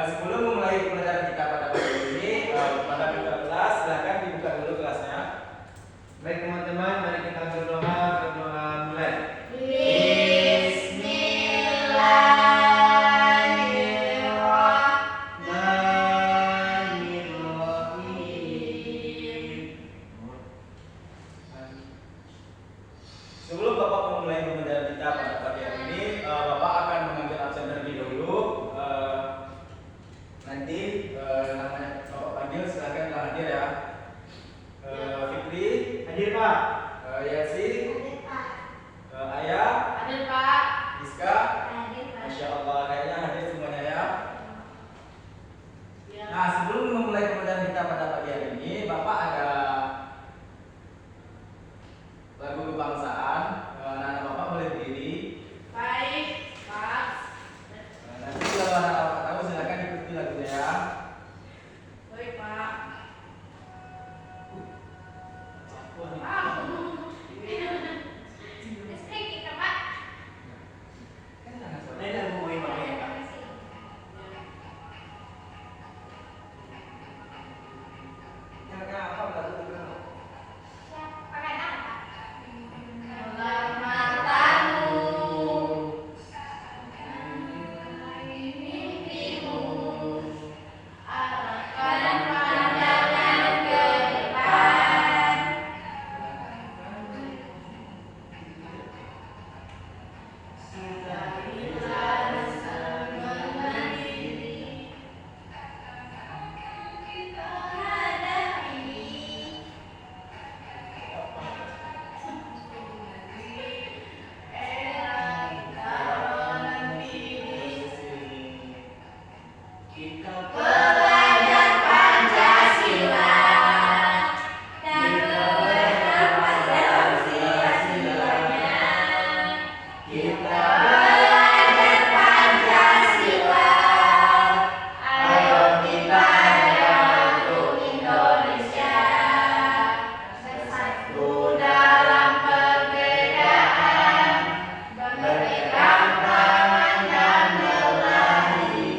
Sebelum memulai pelajaran kita pada pagi ini, pada minggu kelas, silakan dibuka dulu kelasnya. Baik teman-teman, mari kita berdoa mulai. Sebelum Bapak memulai pembelajaran kita pada pagi hari ini, Bapak akan mengambil absen terlebih dahulu. Nanti namanya Bapak panggil, silakan hadir ya. Fikri, Hadir Pak. Yasi, Hadir Pak. Ayah, Hadir Pak. Rizka, Hadir Pak. Masya Allah, kayaknya hadir semuanya ya. Ya. Nah, sebelum memulai pembelajaran kita pada pagi hari ini, Bapak ada lagu kebangsaan. Anak Bapak boleh berdiri. Baik Pak. Nanti kalau anak Bapak tahu, silakan ikuti lagunya ya. Baik Pak. Listrik kita Pak. Ini lagu main Pak. Kira-kira apa lagu itu? Pakai apa Pak? Dalam matamu, mimpimu, arahkan pandangan ke depan. Bila rasa menandiri, kita hadapi. Belajar Pancasila dan kebersamaan sila-silanya. Kita belajar Pancasila. Ayo kita untuk Indonesia. Bersatu dalam perbedaan, berpegang tangan dan berlari.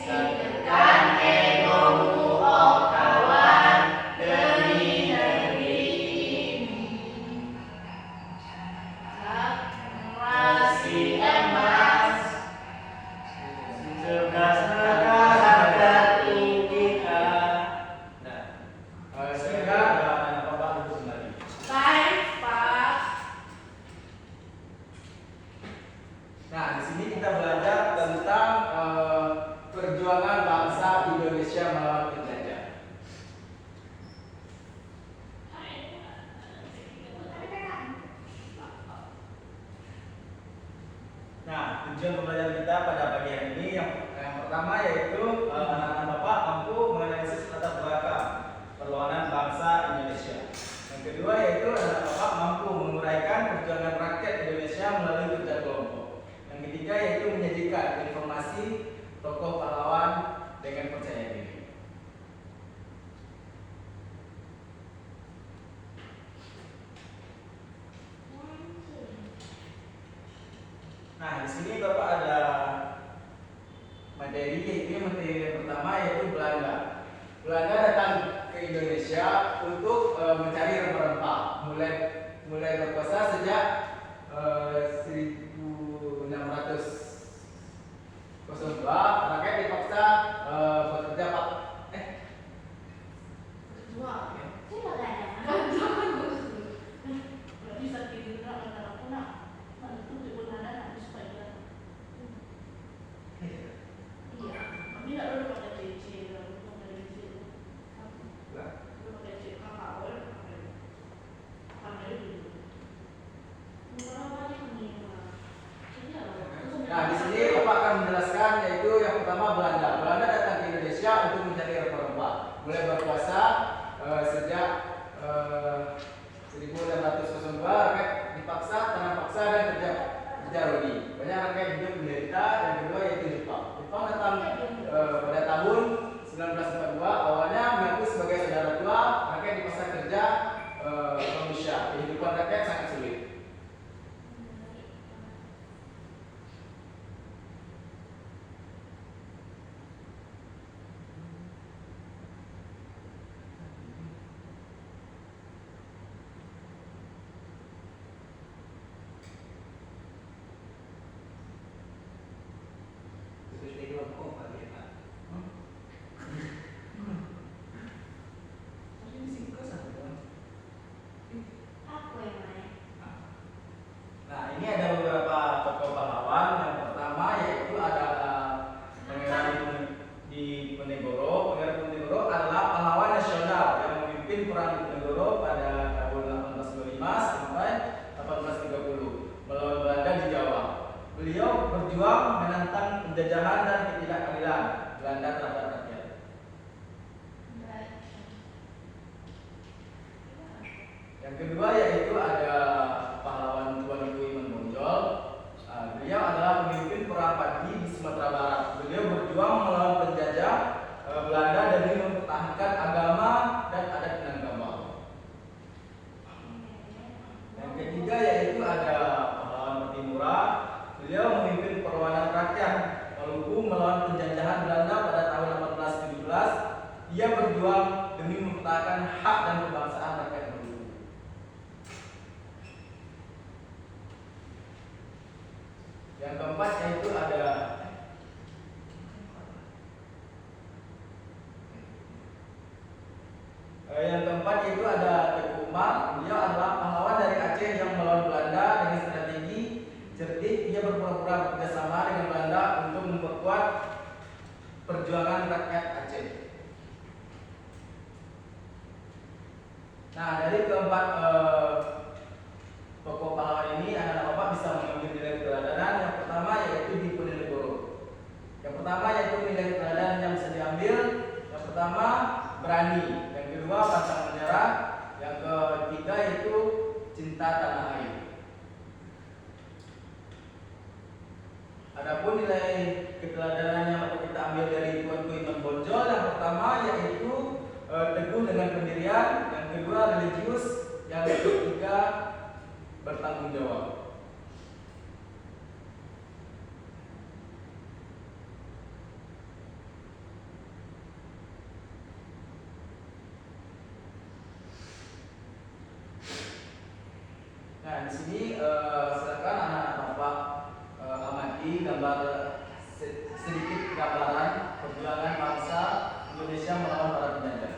Singkirkan egomu, oh kawan, demi negeri ini. Generasi emas, Cerdas negara tertinggi kita. Silakan anak Bapak duduk kembali. baik Pak. Nah, di sini kita belajar tentang perjuangan bangsa Indonesia melawan penjajah. Nah, tujuan pembelajaran kita pada pagi hari ini yang pertama yaitu anak-anak Bapak mampu menganalisis latar belakang perlawanan bangsa Indonesia. Yang kedua yaitu anak Bapak mampu menguraikan perjuangan rakyat Indonesia melalui kerja kelompok. Yang ketiga yaitu menyajikan informasi tokoh pahlawan dengan percaya diri. Nah, di sini Bapak ada materi, yaitu materi yang pertama yaitu Belanda. Belanda datang ke Indonesia untuk mencari rempah-rempah. Mulai berkuasa sejak 1602, rakyat dipaksa bekerja Kedua. Saya nggak ada. Berarti sakit juga antara aku nak. Itu tipe nada nanti supaya. Iya. Kami nggak perlu pakai CC, nggak perlu pakai CC. Perlu pakai CC kakak, boleh pakai. Pakai dulu. Berapa kali mengingat? Iya. Nah, di sini Bapak akan menjelaskan yaitu yang pertama Belanda. Belanda datang ke Indonesia untuk mencari rempah-rempah. Mulai berkuasa sejak 1602, rakyat dipaksa, tanam paksa dan kerja rodi. Banyak rakyat hidup menderita. Dan kedua yaitu Jepang. Jepang datang pada tahun 1942. Awalnya mengaku sebagai saudara tua, rakyat dipaksa kerja manusia. Kehidupan rakyat sangat sulit. pokok bagian. Ini singkat saja. Aku yang main. Nah, ini ada beberapa tokoh pahlawan. Yang pertama yaitu ada Pangeran Diponegoro. Pangeran Diponegoro adalah pahlawan nasional yang memimpin perang Diponegoro pada tahun 1825 sampai 1830 melawan Belanda di Jawa. Beliau berjuang menentang penjajahan dan ketidakadilan Belanda terhadap rakyat. Yang kedua yaitu ada pahlawan Tuan Kui Menonjol. Beliau adalah pemimpin perang Pati di Sumatera Barat. Beliau berjuang melawan penjajah Belanda demi mempertahankan agama dan adat Minangkabau. Yang ketiga yaitu ada pahlawan Patimura. Beliau memimpin perlawanan rakyat Maluku melawan penjajahan Belanda pada tahun 1817. Ia berjuang demi mempertahankan hak dan kebangsaan rakyat Maluku. Yang keempat yaitu ada Teguh Umar. Beliau adalah pahlawan dari Aceh yang melawan Belanda dengan strategi cerdik. Ia berpura-pura bekerjasama dengan Belanda untuk memperkuat perjuangan rakyat Aceh. Nah, dari keempat tokoh pahlawan ini anak-anak Bapak bisa mengambil nilai keteladanan. Yang pertama yaitu Diponegoro. Yang pertama yaitu nilai keteladanan yang bisa diambil. Yang pertama berani. Yang kedua pantang menyerah. Yang ketiga yaitu cinta tanah air. Adapun nilai keteladanan yang dapat kita ambil dari Tuan Kui Menonjol, yang pertama yaitu teguh dengan pendirian. Yang kedua religius. Yang ketiga bertanggung jawab. Nah, di sini silakan anak-anak Bapak amati gambar sedikit gambaran perjuangan bangsa Indonesia melawan para penjajah.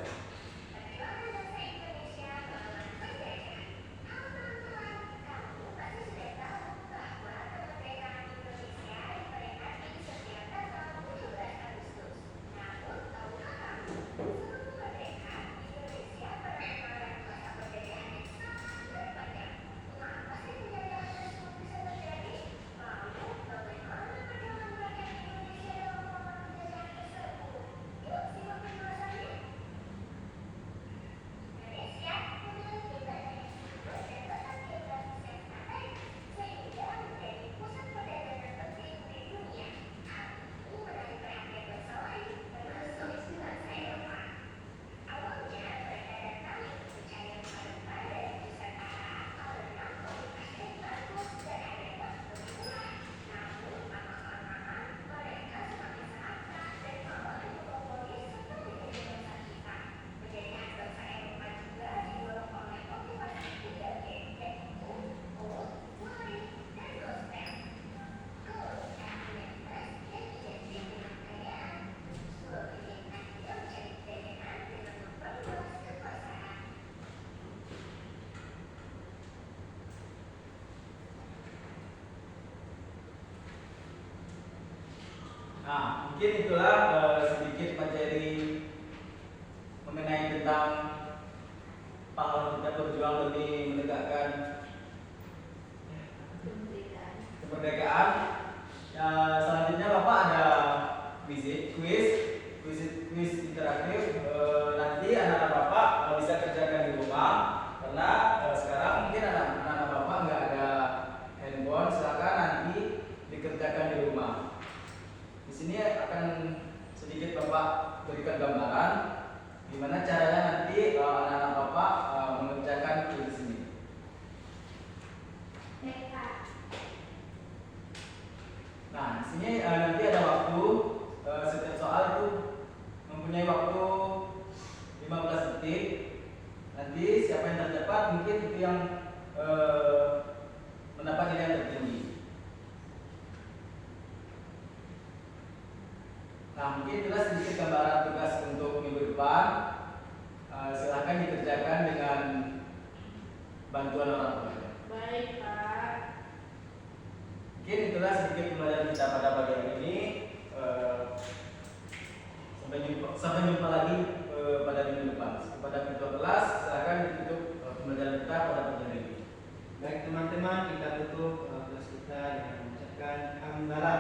Nah, mungkin itulah sedikit materi mengenai tentang pahlawan kita berjuang demi menegakkan kemerdekaan. Ya, selanjutnya Bapak ada quiz interaktif. Nanti anak-anak Bapak bisa kerjakan di rumah karena sekarang mungkin anak-anak Bapak nggak ada handphone. Silakan nanti dikerjakan di rumah. Di sini akan sedikit Bapak berikan gambaran gimana caranya nanti anak-anak Bapak mengerjakan quiz ini. Nah, di sini nanti ada waktu, setiap soal itu mempunyai waktu 15 detik. Nanti siapa yang tercepat mungkin itu yang mendapat nilai yang tertinggi. Nah, mungkin itulah sedikit gambaran tugas untuk minggu depan. Silahkan dikerjakan dengan bantuan orang tua. Baik, Pak. Mungkin itulah sedikit pembelajaran kita pada pagi hari ini. Sampai jumpa lagi pada minggu depan. Kepada ketua kelas, silahkan ditutup pembelajaran kita pada pagi hari ini. Baik teman-teman, kita tutup kelas kita dengan mengucapkan hamdalah.